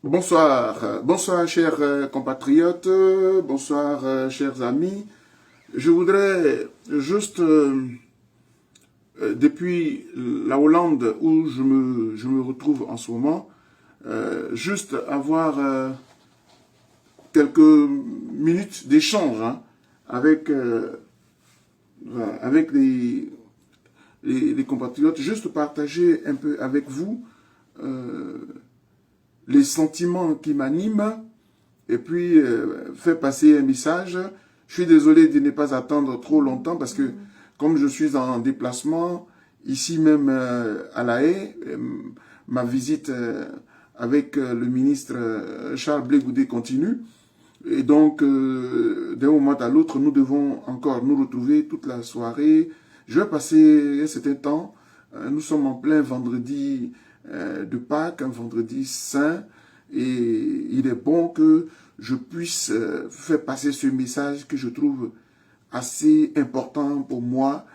Bonsoir chers compatriotes, bonsoir chers amis. Je voudrais juste, depuis la Hollande où je me retrouve en ce moment, juste avoir quelques minutes d'échange avec, avec les compatriotes, juste partager un peu avec vous euh, les sentiments qui m'animent et puis faire passer un message. Je suis désolé de ne pas attendre trop longtemps parce que comme je suis en déplacement, ici même à La Haye, ma visite avec le ministre Charles Blé Goudé continue. Et donc, d'un moment à l'autre, nous devons encore nous retrouver toute la soirée. Je vais passer un certain temps. Nous sommes en plein vendredi de Pâques, un vendredi saint. Et il est bon que je puisse faire passer ce message que je trouve assez important pour moi,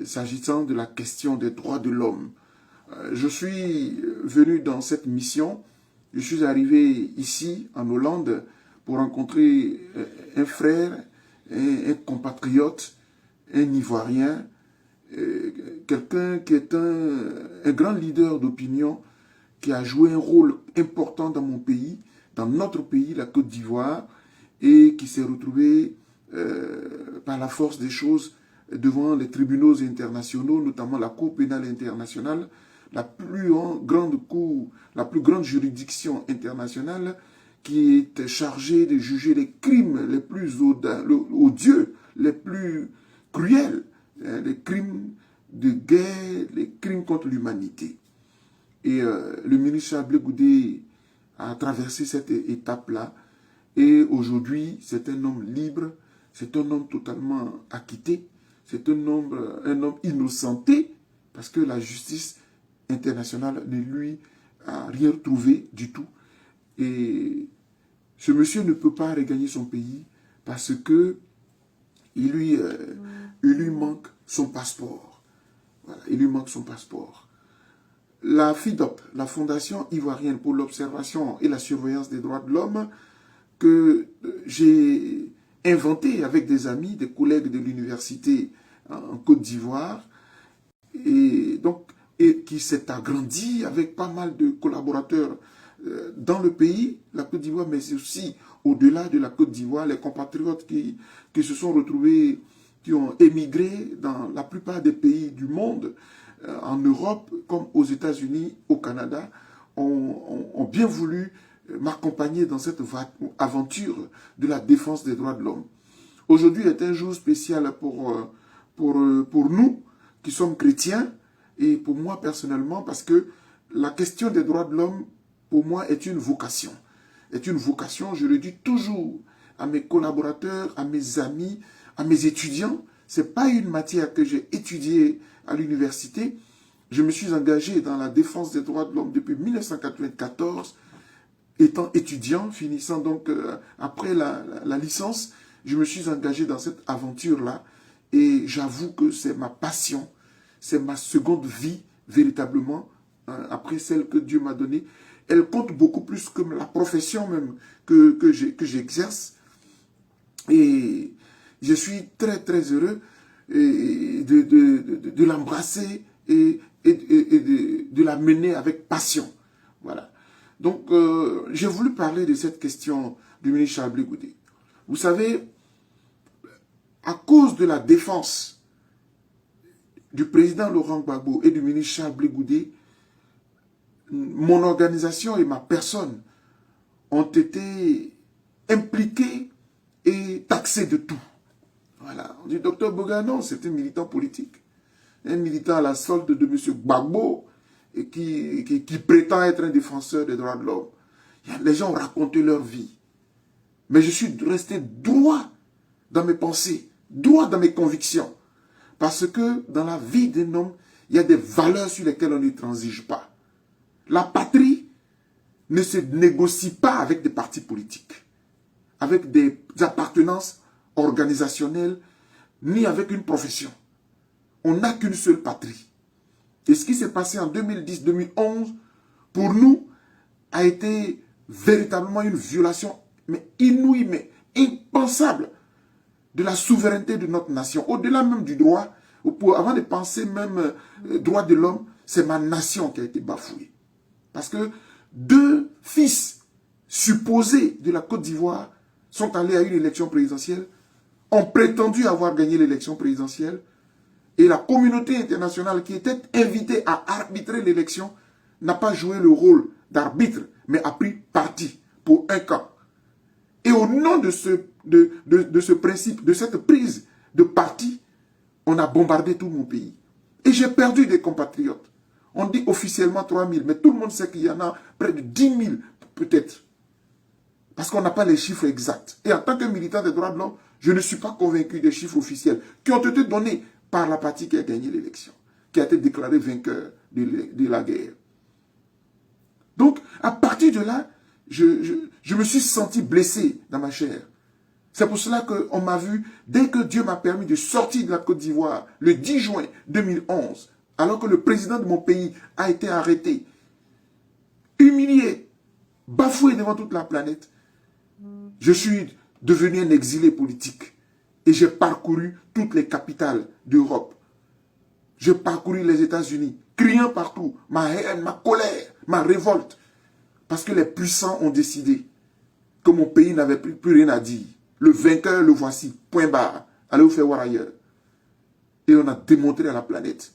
s'agissant de la question des droits de l'homme. Je suis venu dans cette mission. Je suis arrivé ici, en Hollande, pour rencontrer un frère, un compatriote, un Ivoirien, quelqu'un qui est un grand leader d'opinion, qui a joué un rôle important dans mon pays, dans notre pays, la Côte d'Ivoire, et qui s'est retrouvé par la force des choses devant les tribunaux internationaux, notamment la Cour pénale internationale, la plus grande cour, la plus grande juridiction internationale qui est chargée de juger les crimes les plus odieux, les plus cruels, les crimes de guerre, les crimes contre l'humanité. Et le ministre Charles Goudé a traversé cette étape-là. Et aujourd'hui, c'est un homme libre, c'est un homme totalement acquitté, c'est un homme innocenté, parce que la justice internationale ne lui a rien trouvé du tout. Et ce monsieur ne peut pas regagner son pays parce que il lui manque son passeport. Voilà, il lui manque son passeport. La FIDOP, la Fondation ivoirienne pour l'observation et la surveillance des droits de l'homme, que j'ai inventé avec des amis, des collègues de l'université en Côte d'Ivoire, et donc et qui s'est agrandi avec pas mal de collaborateurs dans le pays, la Côte d'Ivoire, mais aussi au-delà de la Côte d'Ivoire, les compatriotes qui se sont retrouvés, qui ont émigré dans la plupart des pays du monde, en Europe comme aux États-Unis, au Canada, ont bien voulu m'accompagner dans cette aventure de la défense des droits de l'homme. Aujourd'hui est un jour spécial pour nous qui sommes chrétiens et pour moi personnellement parce que la question des droits de l'homme pour moi est une vocation. Est une vocation, je le dis toujours à mes collaborateurs, à mes amis, à mes étudiants. Ce n'est pas une matière que j'ai étudiée à l'université. Je me suis engagé dans la défense des droits de l'homme depuis 1994, étant étudiant, finissant donc après la licence. Je me suis engagé dans cette aventure-là et j'avoue que c'est ma passion, c'est ma seconde vie véritablement, après celle que Dieu m'a donnée. Elle compte beaucoup plus que la profession même que j'exerce. Et je suis très très heureux de l'embrasser et de la mener avec passion. Voilà. Donc, j'ai voulu parler de cette question du ministre Charles Blé Goudé. Vous savez, à cause de la défense du président Laurent Gbagbo et du ministre Charles Blé Goudé, mon organisation et ma personne ont été impliqués et taxés de tout. Voilà. On dit Dr Boganon, c'est un militant politique, un militant à la solde de M. Gbagbo et qui prétend être un défenseur des droits de l'homme. Les gens ont raconté leur vie. Mais je suis resté droit dans mes pensées, droit dans mes convictions. Parce que dans la vie d'un homme, il y a des valeurs sur lesquelles on ne transige pas. La patrie ne se négocie pas avec des partis politiques, avec des appartenances organisationnelles, ni avec une profession. On n'a qu'une seule patrie. Et ce qui s'est passé en 2010-2011, pour nous, a été véritablement une violation, mais inouïe, mais impensable, de la souveraineté de notre nation. Au-delà même du droit, avant de penser même droit de l'homme, c'est ma nation qui a été bafouée. Parce que 2 fils supposés de la Côte d'Ivoire sont allés à une élection présidentielle, ont prétendu avoir gagné l'élection présidentielle, et la communauté internationale qui était invitée à arbitrer l'élection n'a pas joué le rôle d'arbitre, mais a pris parti pour un camp. Et au nom de ce principe, de cette prise de parti, on a bombardé tout mon pays. Et j'ai perdu des compatriotes. On dit officiellement 3 000, mais tout le monde sait qu'il y en a près de 10 000 peut-être. Parce qu'on n'a pas les chiffres exacts. Et en tant que militant des droits de l'homme, je ne suis pas convaincu des chiffres officiels qui ont été donnés par la partie qui a gagné l'élection, qui a été déclarée vainqueur de la guerre. Donc, à partir de là, je me suis senti blessé dans ma chair. C'est pour cela qu'on m'a vu, dès que Dieu m'a permis de sortir de la Côte d'Ivoire, le 10 juin 2011, alors que le président de mon pays a été arrêté, humilié, bafoué devant toute la planète, je suis devenu un exilé politique. Et j'ai parcouru toutes les capitales d'Europe. J'ai parcouru les États-Unis, criant partout ma haine, ma colère, ma révolte. Parce que les puissants ont décidé que mon pays n'avait plus rien à dire. Le vainqueur, le voici, point barre. Allez vous faire voir ailleurs. Et on a démontré à la planète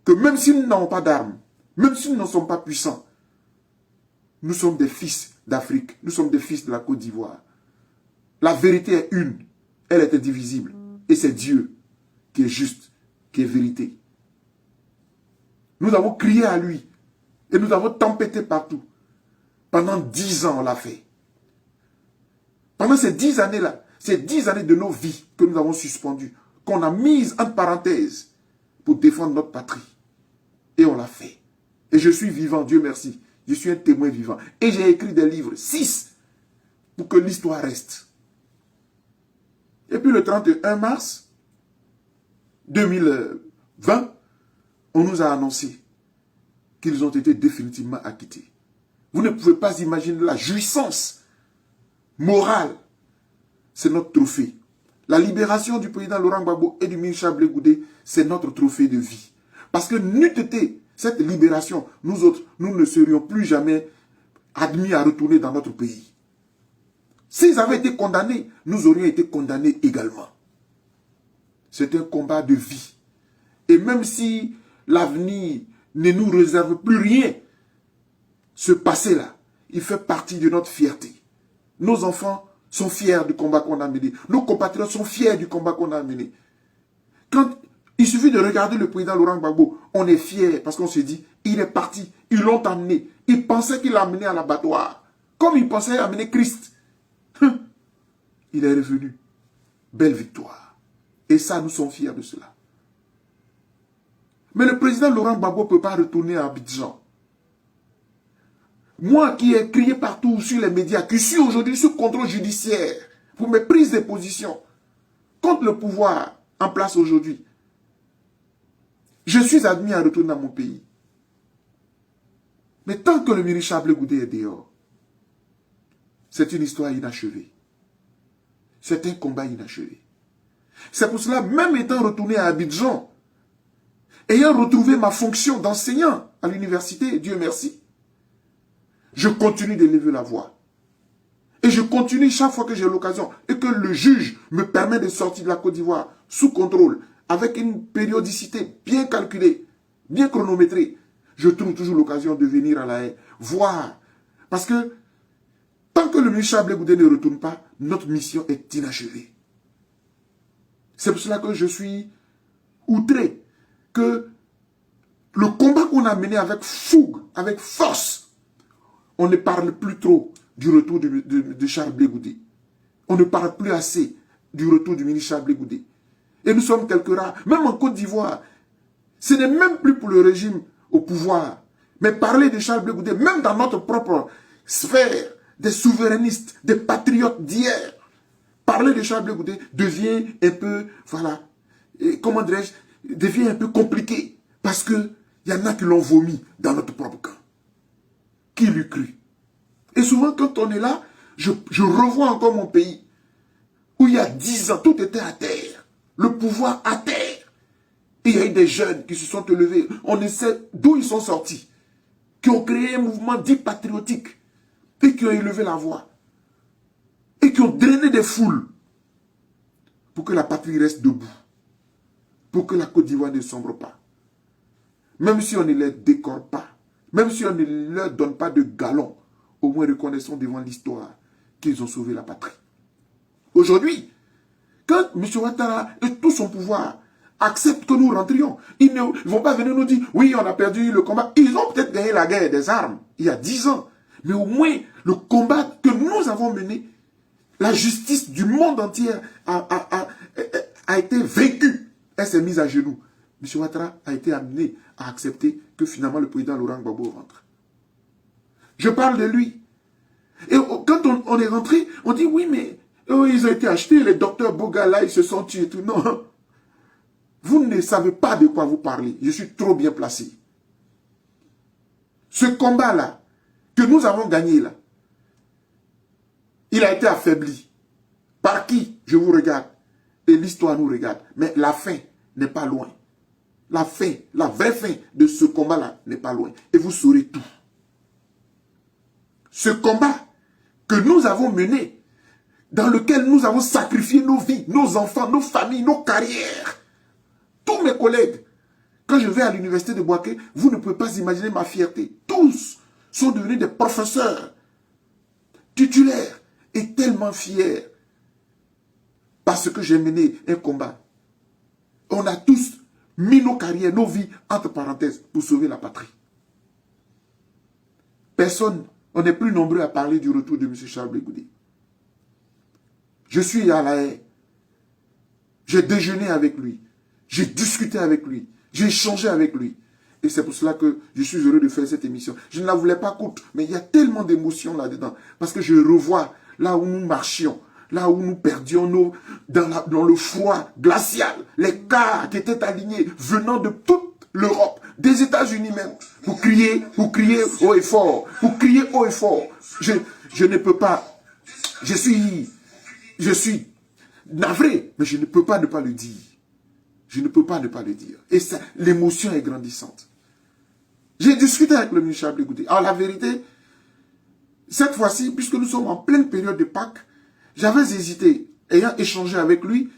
que même si nous n'avons pas d'armes, même si nous ne sommes pas puissants, nous sommes des fils d'Afrique, nous sommes des fils de la Côte d'Ivoire. La vérité est une, elle est indivisible. Et c'est Dieu qui est juste, qui est vérité. Nous avons crié à lui et nous avons tempêté partout. Pendant 10 ans, on l'a fait. Pendant ces 10 années-là, ces 10 années de nos vies que nous avons suspendues, qu'on a mises entre parenthèses pour défendre notre patrie. Et on l'a fait. Et je suis vivant, Dieu merci. Je suis un témoin vivant. Et j'ai écrit des livres, 6, pour que l'histoire reste. Et puis le 31 mars 2020, on nous a annoncé qu'ils ont été définitivement acquittés. Vous ne pouvez pas imaginer la jouissance morale. C'est notre trophée. La libération du président Laurent Gbagbo et du ministre Chablé Goudé, c'est notre trophée de vie. Parce que n'eût été cette libération, nous autres, nous ne serions plus jamais admis à retourner dans notre pays. S'ils avaient été condamnés, nous aurions été condamnés également. C'est un combat de vie. Et même si l'avenir ne nous réserve plus rien, ce passé-là, il fait partie de notre fierté. Nos enfants sont fiers du combat qu'on a mené. Nos compatriotes sont fiers du combat qu'on a mené. Quand il suffit de regarder le président Laurent Gbagbo, on est fiers parce qu'on se dit, il est parti, ils l'ont amené. Il pensait qu'il l'a amené à l'abattoir, comme il pensait amener Christ. Il est revenu. Belle victoire. Et ça, nous sommes fiers de cela. Mais le président Laurent Gbagbo ne peut pas retourner à Abidjan. Moi qui ai crié partout sur les médias, qui suis aujourd'hui sous contrôle judiciaire pour mes prises de position contre le pouvoir en place aujourd'hui, je suis admis à retourner dans mon pays. Mais tant que le ministre Chablé Goudé est dehors, c'est une histoire inachevée. C'est un combat inachevé. C'est pour cela, même étant retourné à Abidjan, ayant retrouvé ma fonction d'enseignant à l'université, Dieu merci, je continue d'élever la voix. Et je continue chaque fois que j'ai l'occasion et que le juge me permet de sortir de la Côte d'Ivoire sous contrôle, avec une périodicité bien calculée, bien chronométrée. Je trouve toujours l'occasion de venir à La Haye, voir. Parce que tant que le ministre Chablé Goudé ne retourne pas, notre mission est inachevée. C'est pour cela que je suis outré que le combat qu'on a mené avec fougue, avec force, on ne parle plus trop du retour de Chablé Goudé. On ne parle plus assez du retour du ministre Chablé Goudé. Et nous sommes quelques rares, même en Côte d'Ivoire. Ce n'est même plus pour le régime au pouvoir. Mais parler de Chablé Goudé, même dans notre propre sphère, des souverainistes, des patriotes d'hier, parler de Chablé Goudé devient un peu, voilà, comment dirais-je, devient un peu compliqué. Parce qu'il y en a qui l'ont vomi dans notre propre camp. Qui l'eût cru? Et souvent, quand on est là, je revois encore mon pays, où il y a 10 ans, tout était à terre. Le pouvoir à terre. Et il y a eu des jeunes qui se sont élevés. On essaie d'où ils sont sortis. Qui ont créé un mouvement dit patriotique. Et qui ont élevé la voix. Et qui ont drainé des foules. Pour que la patrie reste debout. Pour que la Côte d'Ivoire ne sombre pas. Même si on ne les décore pas. Même si on ne leur donne pas de galon. Au moins reconnaissons devant l'histoire qu'ils ont sauvé la patrie. Aujourd'hui, quand M. Ouattara et tout son pouvoir acceptent que nous rentrions, ils ne vont pas venir nous dire, oui, on a perdu le combat. Ils ont peut-être gagné la guerre des armes, il y a 10 ans. Mais au moins, le combat que nous avons mené, la justice du monde entier a été vaincue. Elle s'est mise à genoux. M. Ouattara a été amené à accepter que finalement le président Laurent Gbagbo rentre. Je parle de lui. Et quand on est rentré, on dit, oui, mais ils ont été achetés, les docteurs Bogala, ils se sont tués et tout. Non. Vous ne savez pas de quoi vous parlez. Je suis trop bien placé. Ce combat-là, que nous avons gagné là, il a été affaibli. Par qui? Je vous regarde. Et l'histoire nous regarde. Mais la fin n'est pas loin. La fin, la vraie fin de ce combat-là n'est pas loin. Et vous saurez tout. Ce combat que nous avons mené, dans lequel nous avons sacrifié nos vies, nos enfants, nos familles, nos carrières. Tous mes collègues, quand je vais à l'université de Bouaké, vous ne pouvez pas imaginer ma fierté. Tous sont devenus des professeurs titulaires et tellement fiers parce que j'ai mené un combat. On a tous mis nos carrières, nos vies entre parenthèses pour sauver la patrie. Personne, on n'est plus nombreux à parler du retour de M. Charles Blé Goudé. Je suis à La Haye. J'ai déjeuné avec lui. J'ai discuté avec lui. J'ai échangé avec lui. Et c'est pour cela que je suis heureux de faire cette émission. Je ne la voulais pas courte, mais il y a tellement d'émotions là-dedans. Parce que je revois là où nous marchions, là où nous perdions dans le froid glacial, les cars qui étaient alignés venant de toute l'Europe, des États-Unis même, pour crier haut et fort, Je ne peux pas, je suis navré, mais je ne peux pas ne pas le dire. Je ne peux pas ne pas le dire. Et l'émotion est grandissante. J'ai discuté avec le ministre Charles Blé Goudé. Alors la vérité, cette fois-ci, puisque nous sommes en pleine période de Pâques, j'avais hésité, ayant échangé avec lui,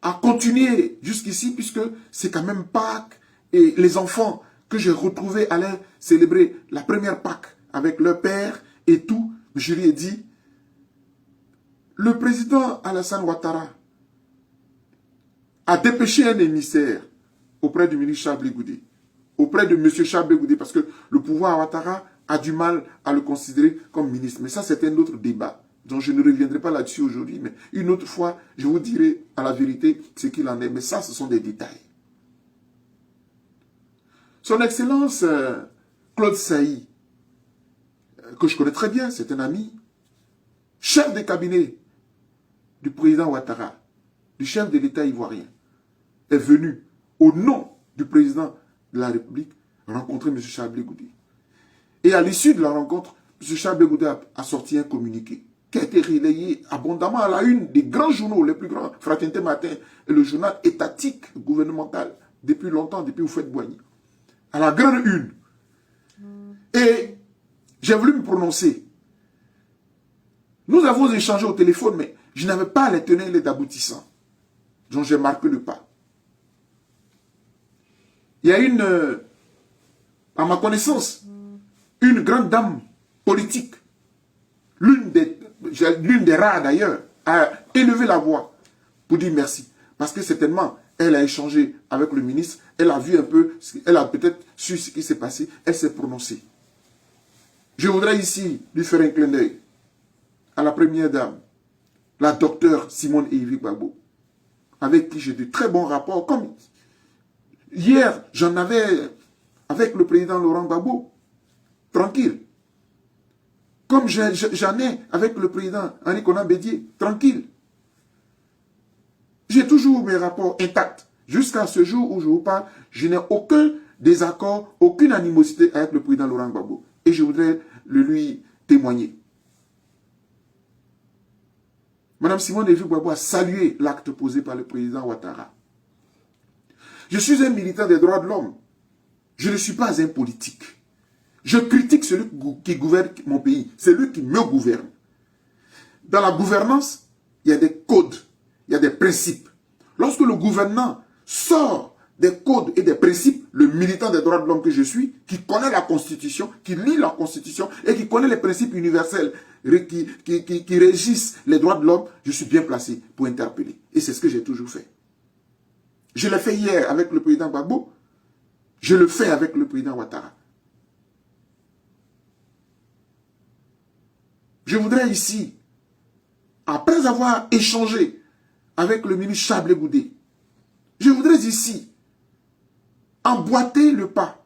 à continuer jusqu'ici, puisque c'est quand même Pâques, et les enfants que j'ai retrouvés allaient célébrer la première Pâques avec leur père et tout. Je lui ai dit, le président Alassane Ouattara a dépêché un émissaire auprès du ministre Charles Blé Goudé, auprès de M. Charles Blé Goudé, parce que le pouvoir Ouattara a du mal à le considérer comme ministre. Mais ça, c'est un autre débat, dont je ne reviendrai pas là-dessus aujourd'hui, mais une autre fois, je vous dirai à la vérité ce qu'il en est. Mais ça, ce sont des détails. Son Excellence Claude Sailly, que je connais très bien, c'est un ami, chef de cabinet du président Ouattara, du chef de l'État ivoirien, est venu au nom du président de la République rencontrer M. Charles Blé Goudé. Et à l'issue de la rencontre, M. Charles Blé Goudé a sorti un communiqué qui a été relayé abondamment à la une des grands journaux, les plus grands, Fraternité Matin et le journal étatique gouvernemental, depuis longtemps, depuis Houphouët-Boigny, à la grande une. Et j'ai voulu me prononcer. Nous avons échangé au téléphone, mais je n'avais pas les tenants et les aboutissants. Donc j'ai marqué le pas. Il y a à ma connaissance, une grande dame politique, l'une des rares d'ailleurs, a élevé la voix pour dire merci. Parce que certainement, elle a échangé avec le ministre, elle a vu un peu, elle a peut-être su ce qui s'est passé, elle s'est prononcée. Je voudrais ici lui faire un clin d'œil à la première dame, la docteure Simone Eivie Gbagbo, avec qui j'ai de très bons rapports. Comme hier, j'en avais avec le président Laurent Gbagbo, tranquille. Comme j'en ai avec le président Henri Konan Bédié, tranquille. J'ai toujours mes rapports intacts. Jusqu'à ce jour où je vous parle, je n'ai aucun désaccord, aucune animosité avec le président Laurent Gbagbo. Et je voudrais le lui témoigner. Madame Simone Evie Gbagbo a salué l'acte posé par le président Ouattara. Je suis un militant des droits de l'homme. Je ne suis pas un politique. Je critique celui qui gouverne mon pays. C'est lui qui me gouverne. Dans la gouvernance, il y a des codes, il y a des principes. Lorsque le gouvernement sort des codes et des principes, le militant des droits de l'homme que je suis, qui connaît la Constitution, qui lit la Constitution et qui connaît les principes universels qui régissent les droits de l'homme, je suis bien placé pour interpeller. Et c'est ce que j'ai toujours fait. Je l'ai fait hier avec le président Gbagbo, je le fais avec le président Ouattara. Je voudrais ici, après avoir échangé avec le ministre Chablé Goudé, je voudrais ici emboîter le pas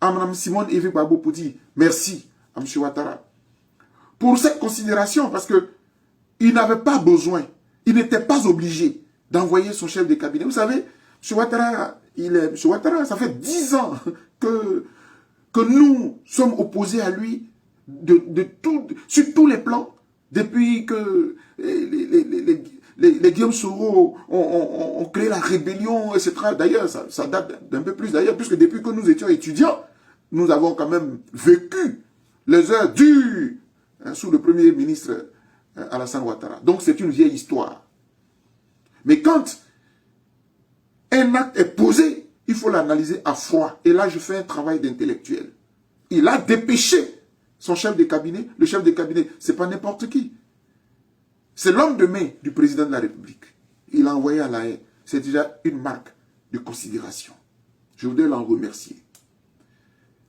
à Mme Simone Evie Gbagbo pour dire merci à M. Ouattara pour cette considération, parce qu'il n'avait pas besoin, il n'était pas obligé d'envoyer son chef de cabinet. Vous savez, M. Ouattara, ça fait 10 ans que nous sommes opposés à lui sur tous les plans, depuis que les Guillaume Soro ont créé la rébellion, etc. D'ailleurs, ça date d'un peu plus d'ailleurs, puisque depuis que nous étions étudiants, nous avons quand même vécu les heures dures sous le premier ministre Alassane Ouattara. Donc c'est une vieille histoire. Mais quand un acte est posé, il faut l'analyser à froid. Et là, je fais un travail d'intellectuel. Il a dépêché son chef de cabinet. Le chef de cabinet, ce n'est pas n'importe qui. C'est l'homme de main du président de la République. Il l'a envoyé à La Haye. C'est déjà une marque de considération. Je voudrais l'en remercier.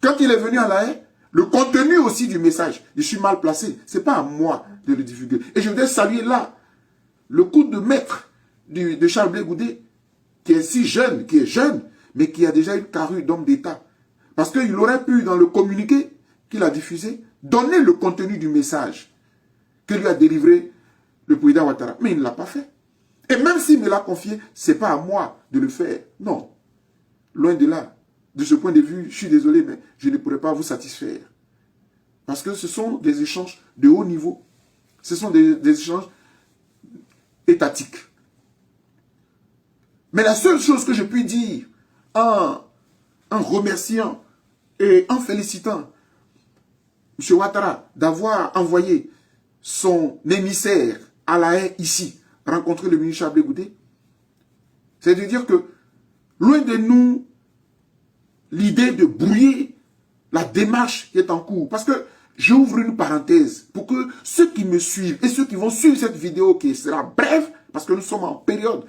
Quand il est venu à La Haye, le contenu aussi du message, je suis mal placé. Ce n'est pas à moi de le divulguer. Et je voudrais saluer là le coup de maître de Charles Blé Goudé, qui est si jeune, qui est jeune, mais qui a déjà une carrure d'homme d'État. Parce qu'il aurait pu, dans le communiqué qu'il a diffusé, donner le contenu du message que lui a délivré le président Ouattara. Mais il ne l'a pas fait. Et même s'il me l'a confié, ce n'est pas à moi de le faire. Non. Loin de là. De ce point de vue, je suis désolé, mais je ne pourrais pas vous satisfaire. Parce que ce sont des échanges de haut niveau. Ce sont des échanges étatiques. Mais la seule chose que je puis dire en remerciant et en félicitant M. Ouattara d'avoir envoyé son émissaire à La Haye ici, rencontrer le ministre Chablé Goudé, c'est de dire que loin de nous l'idée de brouiller la démarche qui est en cours. Parce que j'ouvre une parenthèse pour que ceux qui me suivent et ceux qui vont suivre cette vidéo qui sera brève, parce que nous sommes en période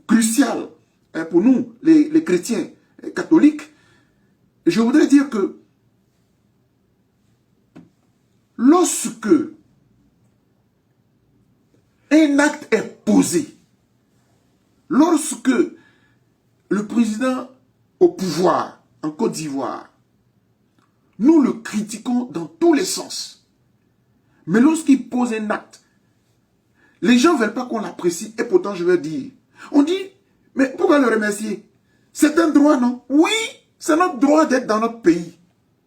cruciale pour nous, les chrétiens catholiques, je voudrais dire que lorsque un acte est posé, lorsque le président au pouvoir en Côte d'Ivoire, nous le critiquons dans tous les sens. Mais lorsqu'il pose un acte, les gens ne veulent pas qu'on l'apprécie et pourtant je vais dire, on dit, mais pourquoi le remercier? C'est un droit, non? Oui, c'est notre droit d'être dans notre pays.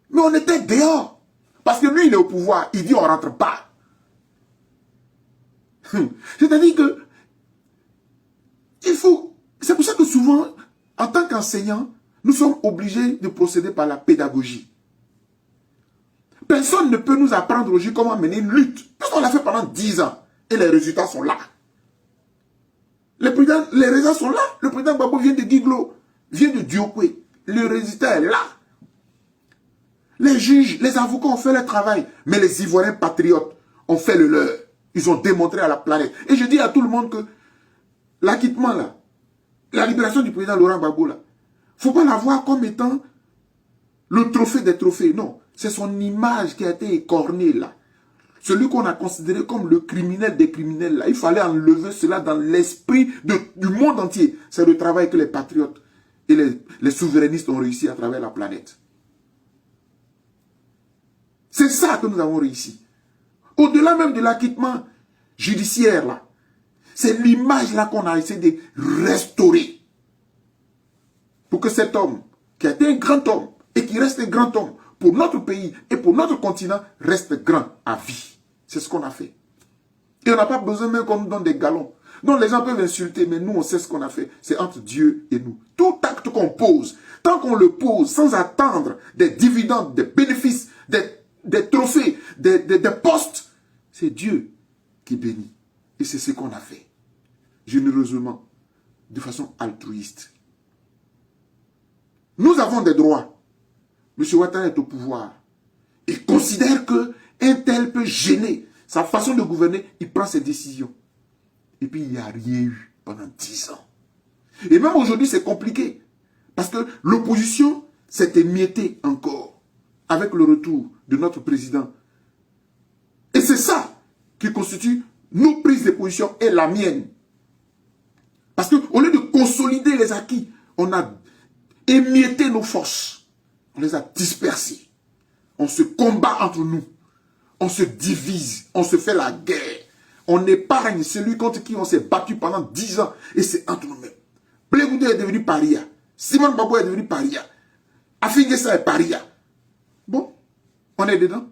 Mais on était dehors. Parce que lui, il est au pouvoir, il dit on ne rentre pas. C'est-à-dire que, il faut, c'est pour ça que souvent, en tant qu'enseignant, nous sommes obligés de procéder par la pédagogie. Personne ne peut nous apprendre aujourd'hui comment mener une lutte. Parce qu'on l'a fait pendant 10 ans. Et les résultats sont là. Les résultats sont là. Le président Gbagbo vient de Guiglo, vient de Diokwe. Le résultat est là. Les juges, les avocats ont fait leur travail. Mais les Ivoiriens patriotes ont fait le leur. Ils ont démontré à la planète. Et je dis à tout le monde que l'acquittement là, la libération du président Laurent Gbagbo là, il ne faut pas la voir comme étant le trophée des trophées. Non, c'est son image qui a été écornée là. Celui qu'on a considéré comme le criminel des criminels là. Il fallait enlever cela dans l'esprit du monde entier. C'est le travail que les patriotes et les souverainistes ont réussi à travers la planète. C'est ça que nous avons réussi. Au-delà même de l'acquittement judiciaire là. C'est l'image là qu'on a essayé de restaurer. Pour que cet homme, qui a été un grand homme, et qui reste un grand homme, pour notre pays et pour notre continent reste grand à vie. C'est ce qu'on a fait. Et on n'a pas besoin même qu'on nous donne des galons. Donc les gens peuvent insulter, mais nous on sait ce qu'on a fait. C'est entre Dieu et nous. Tout acte qu'on pose, tant qu'on le pose sans attendre des dividendes, des bénéfices, des trophées, des postes, c'est Dieu qui bénit. Et c'est ce qu'on a fait. Généreusement, de façon altruiste. Nous avons des droits. M. Ouattara est au pouvoir. Il considère qu'un tel peut gêner sa façon de gouverner. Il prend ses décisions. Et puis il n'y a rien eu pendant 10 ans. Et même aujourd'hui, c'est compliqué. Parce que l'opposition s'est émiettée encore avec le retour de notre président. Et c'est ça qui constitue nos prises de position et la mienne. Parce qu'au lieu de consolider les acquis, on a émietté nos forces. On les a dispersées. On se combat entre nous. On se divise. On se fait la guerre. On épargne celui contre qui on s'est battu pendant 10 ans. Et c'est entre nous-mêmes. Blé Goudé est devenu paria. Simone Gbagbo est devenu paria. Affi N'Guessan est paria. Bon, on est dedans.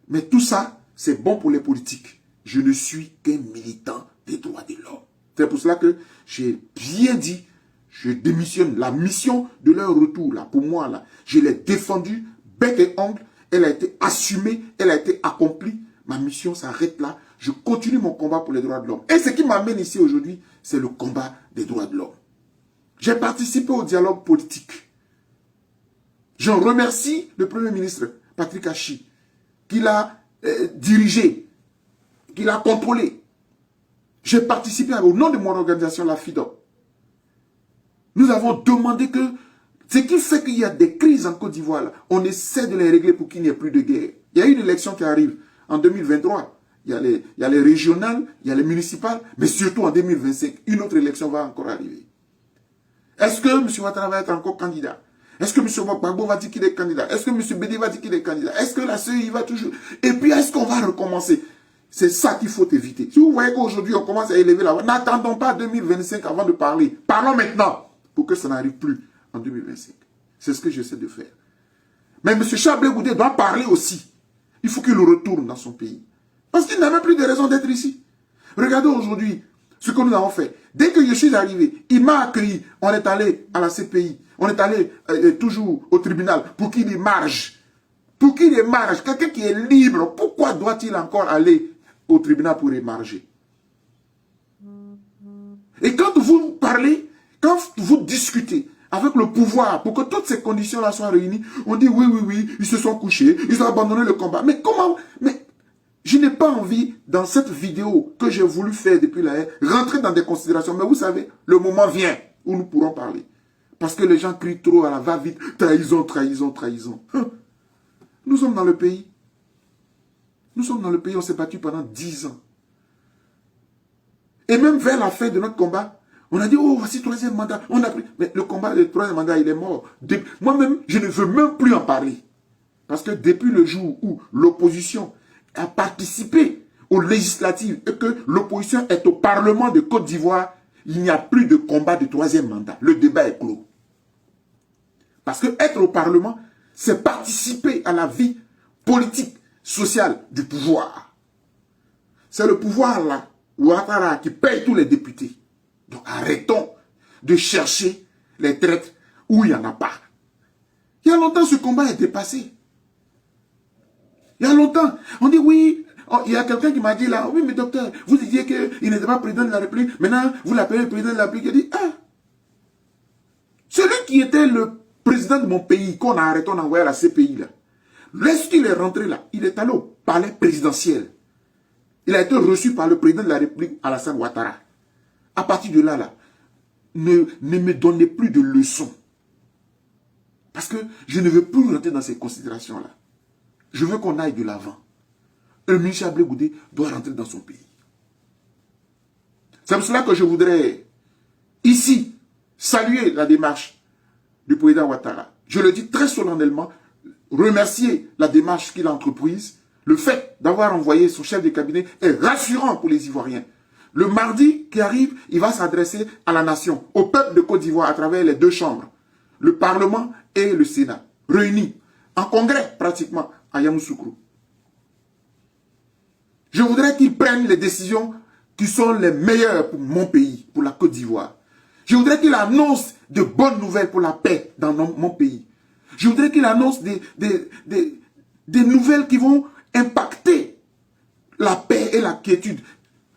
Mais tout ça, c'est bon pour les politiques. Je ne suis qu'un militant des droits de l'homme. C'est pour cela que j'ai bien dit, je démissionne. La mission de leur retour, là, pour moi, là, je l'ai défendue, bec et ongle. Elle a été assumée, elle a été accomplie. Ma mission s'arrête là. Je continue mon combat pour les droits de l'homme. Et ce qui m'amène ici aujourd'hui, c'est le combat des droits de l'homme. J'ai participé au dialogue politique. J'en remercie le Premier ministre, Patrick Hachi, qui l'a dirigé, qui l'a contrôlé. J'ai participé au nom de mon organisation, la FIDOP. Nous avons demandé que ce qui fait qu'il y a des crises en Côte d'Ivoire, on essaie de les régler pour qu'il n'y ait plus de guerre. Il y a une élection qui arrive en 2023. Il y a les régionales, il y a les municipales, mais surtout en 2025, une autre élection va encore arriver. Est-ce que M. Ouattara va être encore candidat? Est-ce que M. Gbagbo va dire qu'il est candidat? Est-ce que M. Bédé va dire qu'il est candidat? Est-ce que la CEI va toujours... Et puis, est-ce qu'on va recommencer? C'est ça qu'il faut éviter. Si vous voyez qu'aujourd'hui, on commence à élever la voix, n'attendons pas 2025 avant de parler. Parlons maintenant pour que ça n'arrive plus en 2025. C'est ce que j'essaie de faire. Mais M. Charles Blé Goudé doit parler aussi. Il faut qu'il retourne dans son pays. Parce qu'il n'a même plus de raison d'être ici. Regardez aujourd'hui ce que nous avons fait. Dès que je suis arrivé, il m'a accueilli. On est allé à la CPI. On est allé toujours au tribunal pour qu'il émarge. Pour qu'il émarge. Quelqu'un qui est libre, pourquoi doit-il encore aller au tribunal pour émarger? Et quand vous parlez, quand vous discutez avec le pouvoir pour que toutes ces conditions-là soient réunies, on dit oui, ils se sont couchés, ils ont abandonné le combat. Mais comment? Mais je n'ai pas envie, dans cette vidéo que j'ai voulu faire depuis la haine, rentrer dans des considérations. Mais vous savez, le moment vient où nous pourrons parler. Parce que les gens crient trop à la va-vite. Trahison, trahison, trahison. Nous sommes dans le pays. Nous sommes dans le pays, on s'est battu pendant 10 ans. Et même vers la fin de notre combat, on a dit, oh, voici le troisième mandat. On a pris... Mais le combat du troisième mandat, il est mort. Moi-même, je ne veux même plus en parler. Parce que depuis le jour où l'opposition a participé aux législatives et que l'opposition est au Parlement de Côte d'Ivoire, il n'y a plus de combat de troisième mandat. Le débat est clos. Parce que être au Parlement, c'est participer à la vie politique, sociale du pouvoir. C'est le pouvoir là, Ouattara, qui paye tous les députés. Donc arrêtons de chercher les traites où il n'y en a pas. Il y a longtemps, ce combat est dépassé. Il y a longtemps, on dit oui, il y a quelqu'un qui m'a dit là, oui mais docteur, vous disiez qu'il n'était pas président de la République, maintenant vous l'appelez président de la République. Il dit, ah, celui qui était le président de mon pays, qu'on a arrêté, on a envoyé à la CPI là, lorsqu'il est rentré là, il est allé au palais présidentiel. Il a été reçu par le président de la République, Alassane Ouattara. À partir de là, ne me donnez plus de leçons. Parce que je ne veux plus rentrer dans ces considérations-là. Je veux qu'on aille de l'avant. Le ministre Blé Goudé doit rentrer dans son pays. C'est pour cela que je voudrais, ici, saluer la démarche du président Ouattara. Je le dis très solennellement, remercier la démarche qu'il a entreprise. Le fait d'avoir envoyé son chef de cabinet est rassurant pour les Ivoiriens. Le mardi qui arrive, il va s'adresser à la nation, au peuple de Côte d'Ivoire à travers les deux chambres, le Parlement et le Sénat, réunis en congrès pratiquement à Yamoussoukro. Je voudrais qu'ils prennent les décisions qui sont les meilleures pour mon pays, pour la Côte d'Ivoire. Je voudrais qu'il annonce de bonnes nouvelles pour la paix dans mon pays. Je voudrais qu'il annonce des nouvelles qui vont impacter la paix et la quiétude.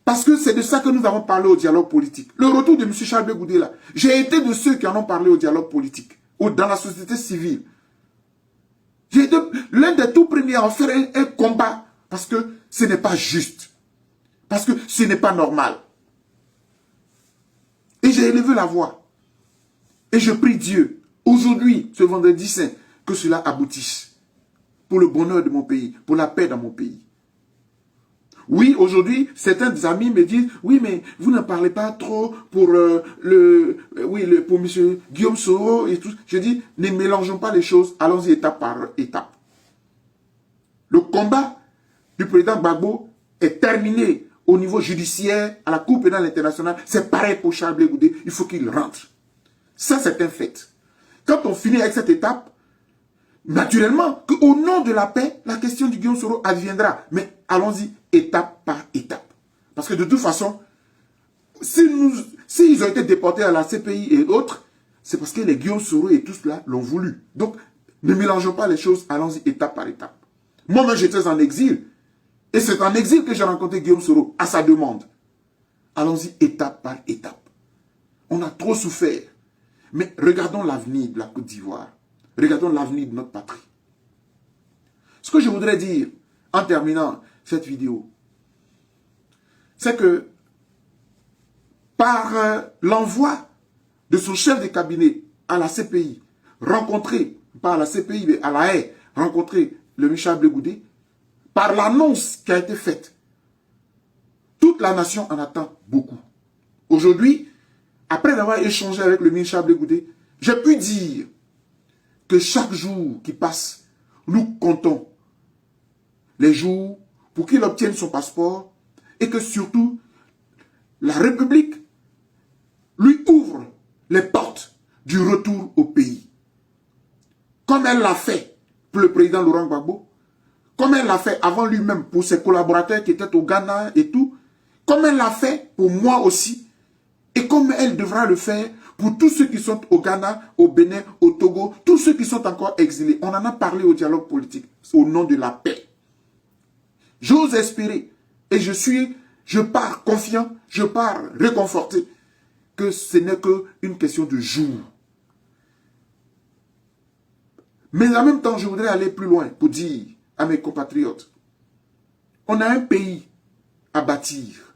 Parce que c'est de ça que nous avons parlé au dialogue politique. Le retour de M. Charles Blé Goudé là, j'ai été de ceux qui en ont parlé au dialogue politique, dans la société civile. J'ai été l'un des tout premiers à en faire un combat, parce que ce n'est pas juste. Parce que ce n'est pas normal. Et j'ai élevé la voix. Et je prie Dieu, aujourd'hui, ce vendredi saint, que cela aboutisse. Pour le bonheur de mon pays, pour la paix dans mon pays. Oui, aujourd'hui, certains amis me disent, oui, mais vous ne parlez pas trop pour pour M. Guillaume Soro et tout. Je dis, ne mélangeons pas les choses, allons-y étape par étape. Le combat du président Gbagbo est terminé au niveau judiciaire, à la Cour pénale internationale. C'est pareil pour Charles Blé Goudé, il faut qu'il rentre. Ça, c'est un fait. Quand on finit avec cette étape, naturellement, qu'au nom de la paix, la question du Guillaume Soro adviendra. Mais allons-y étape par étape. Parce que de toute façon, s'ils ont été déportés à la CPI et autres, c'est parce que les Guillaume Soro et tout cela l'ont voulu. Donc, ne mélangeons pas les choses, allons-y étape par étape. Moi-même, j'étais en exil. Et c'est en exil que j'ai rencontré Guillaume Soro, à sa demande. Allons-y étape par étape. On a trop souffert. Mais regardons l'avenir de la Côte d'Ivoire. Regardons l'avenir de notre patrie. Ce que je voudrais dire, en terminant cette vidéo, c'est que par l'envoi de son chef de cabinet à la CPI, rencontrer, pas à la CPI, mais à la Haye, rencontrer le Michel Blé Goudé, par l'annonce qui a été faite, toute la nation en attend beaucoup. Aujourd'hui, après avoir échangé avec le Michel Blé Goudé, j'ai pu dire que chaque jour qui passe, nous comptons les jours pour qu'il obtienne son passeport et que surtout, la République lui ouvre les portes du retour au pays. Comme elle l'a fait pour le président Laurent Gbagbo, comme elle l'a fait avant lui-même pour ses collaborateurs qui étaient au Ghana et tout, comme elle l'a fait pour moi aussi, et comme elle devra le faire pour tous ceux qui sont au Ghana, au Bénin, au Togo, tous ceux qui sont encore exilés. On en a parlé au dialogue politique, au nom de la paix. J'ose espérer, et je pars confiant, je pars réconforté, que ce n'est qu'une question de jour. Mais en même temps, je voudrais aller plus loin pour dire à mes compatriotes, on a un pays à bâtir.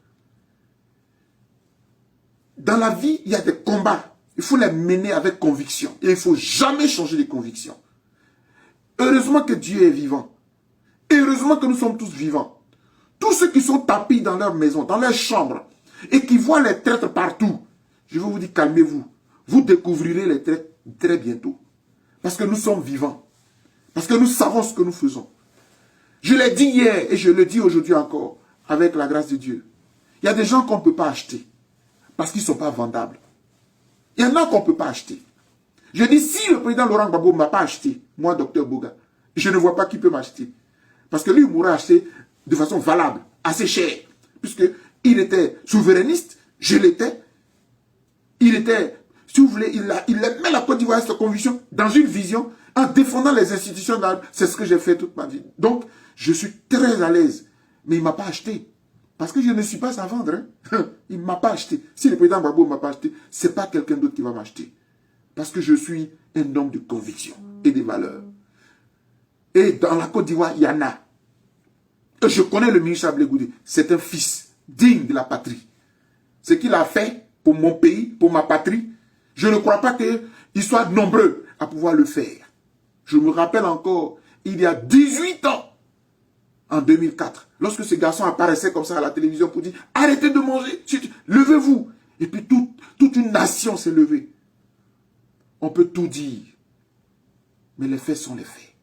Dans la vie, il y a des combats. Il faut les mener avec conviction. Et il ne faut jamais changer de conviction. Heureusement que Dieu est vivant. Et heureusement que nous sommes tous vivants. Tous ceux qui sont tapis dans leur maison, dans leur chambre, et qui voient les traîtres partout, je veux vous dire, calmez-vous. Vous découvrirez les traîtres très bientôt. Parce que nous sommes vivants. Parce que nous savons ce que nous faisons. Je l'ai dit hier et je le dis aujourd'hui encore, avec la grâce de Dieu. Il y a des gens qu'on ne peut pas acheter. Parce qu'ils ne sont pas vendables. Il y en a qu'on ne peut pas acheter. Je dis, si le président Laurent Gbagbo ne m'a pas acheté, moi, Dr Boga, je ne vois pas qui peut m'acheter. Parce que lui, il m'aurait acheté de façon valable, assez cher. Puisqu'il était souverainiste, je l'étais. Il était, si vous voulez, il met la Côte d'Ivoire à sa conviction dans une vision, en défendant les institutions. C'est ce que j'ai fait toute ma vie. Donc, je suis très à l'aise. Mais il ne m'a pas acheté. Parce que je ne suis pas à vendre. Hein. Il ne m'a pas acheté. Si le président Gbagbo ne m'a pas acheté, ce n'est pas quelqu'un d'autre qui va m'acheter. Parce que je suis un homme de conviction et de valeurs. Et dans la Côte d'Ivoire, il y en a. Et je connais le ministre Blé Goudé. C'est un fils digne de la patrie. Ce qu'il a fait pour mon pays, pour ma patrie, je ne crois pas qu'il soit nombreux à pouvoir le faire. Je me rappelle encore, il y a 18 ans, en 2004, lorsque ce garçon apparaissait comme ça à la télévision pour dire « Arrêtez de manger, levez-vous » Et puis toute une nation s'est levée. On peut tout dire, mais les faits sont les faits.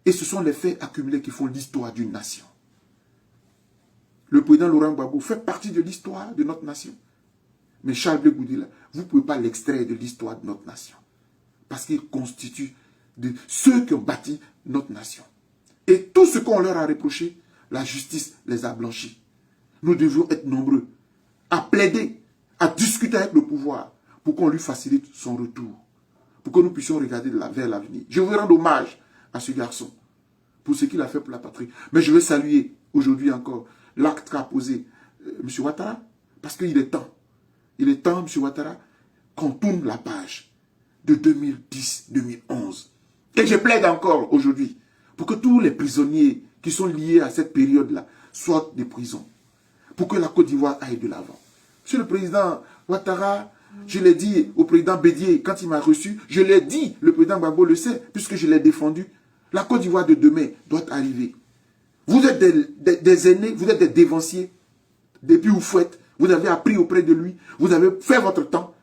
Et ce sont les faits accumulés qui font l'histoire d'une nation. Le président Laurent Gbagbo fait partie de l'histoire de notre nation. Mais Charles Blé Goudé, vous ne pouvez pas l'extraire de l'histoire de notre nation. Parce qu'il constitue de ceux qui ont bâti notre nation. Et tout ce qu'on leur a reproché, la justice les a blanchis. Nous devions être nombreux à plaider, à discuter avec le pouvoir pour qu'on lui facilite son retour, pour que nous puissions regarder vers l'avenir. Je veux rendre hommage à ce garçon pour ce qu'il a fait pour la patrie. Mais je veux saluer aujourd'hui encore l'acte qu'a posé M. Ouattara, parce qu'il est temps. Il est temps, M. Ouattara, qu'on tourne la page de 2010-2011. Et je plaide encore aujourd'hui pour que tous les prisonniers qui sont liés à cette période-là sortent des prisons, pour que la Côte d'Ivoire aille de l'avant. Monsieur le président Ouattara, je l'ai dit au président Bédié quand il m'a reçu, je l'ai dit, le président Gbagbo le sait, puisque je l'ai défendu. La Côte d'Ivoire de demain doit arriver. Vous êtes des aînés, vous êtes des dévanciers. Depuis Oufouette, vous avez appris auprès de lui, vous avez fait votre temps.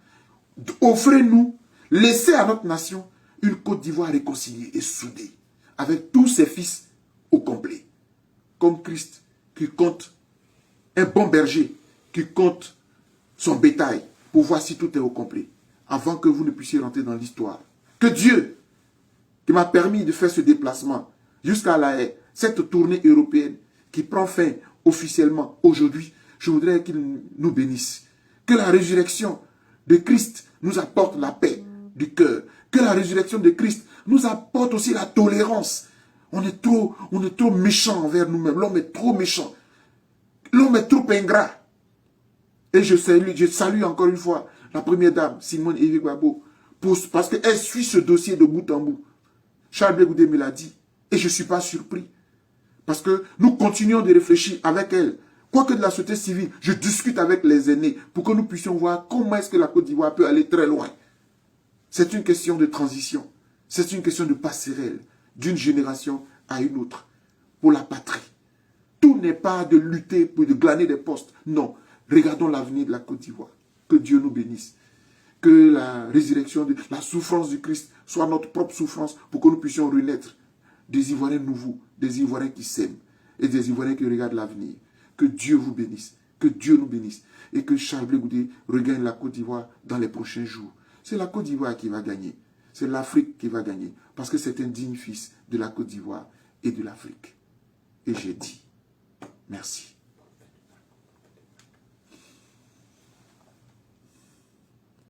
Offrez-nous, laissez à notre nation une Côte d'Ivoire réconciliée et soudée, avec tous ses fils au complet. Comme Christ qui compte, un bon berger qui compte son bétail pour voir si tout est au complet, avant que vous ne puissiez rentrer dans l'histoire. Que Dieu, qui m'a permis de faire ce déplacement jusqu'à La Haye, cette tournée européenne qui prend fin officiellement aujourd'hui, je voudrais qu'il nous bénisse. Que la résurrection de Christ nous apporte la paix du cœur. Que la résurrection de Christ nous apporte aussi la tolérance. On est trop méchant envers nous-mêmes. L'homme est trop méchant. L'homme est trop ingrat. Et je salue encore une fois la première dame, Simone Evi Gbagbo, parce qu'elle suit ce dossier de bout en bout. Charles Blé Goudé me l'a dit. Et je ne suis pas surpris. Parce que nous continuons de réfléchir avec elle. Quoique de la société civile, je discute avec les aînés pour que nous puissions voir comment est-ce que la Côte d'Ivoire peut aller très loin. C'est une question de transition. C'est une question de passerelle d'une génération à une autre pour la patrie. Tout n'est pas de lutter pour de glaner des postes. Non. Regardons l'avenir de la Côte d'Ivoire. Que Dieu nous bénisse. Que la résurrection, la souffrance du Christ soit notre propre souffrance pour que nous puissions renaître des Ivoiriens nouveaux, des Ivoiriens qui s'aiment et des Ivoiriens qui regardent l'avenir. Que Dieu vous bénisse, que Dieu nous bénisse et que Charles Blé Goudé regagne la Côte d'Ivoire dans les prochains jours. C'est la Côte d'Ivoire qui va gagner. C'est l'Afrique qui va gagner parce que c'est un digne fils de la Côte d'Ivoire et de l'Afrique. Et j'ai dit merci.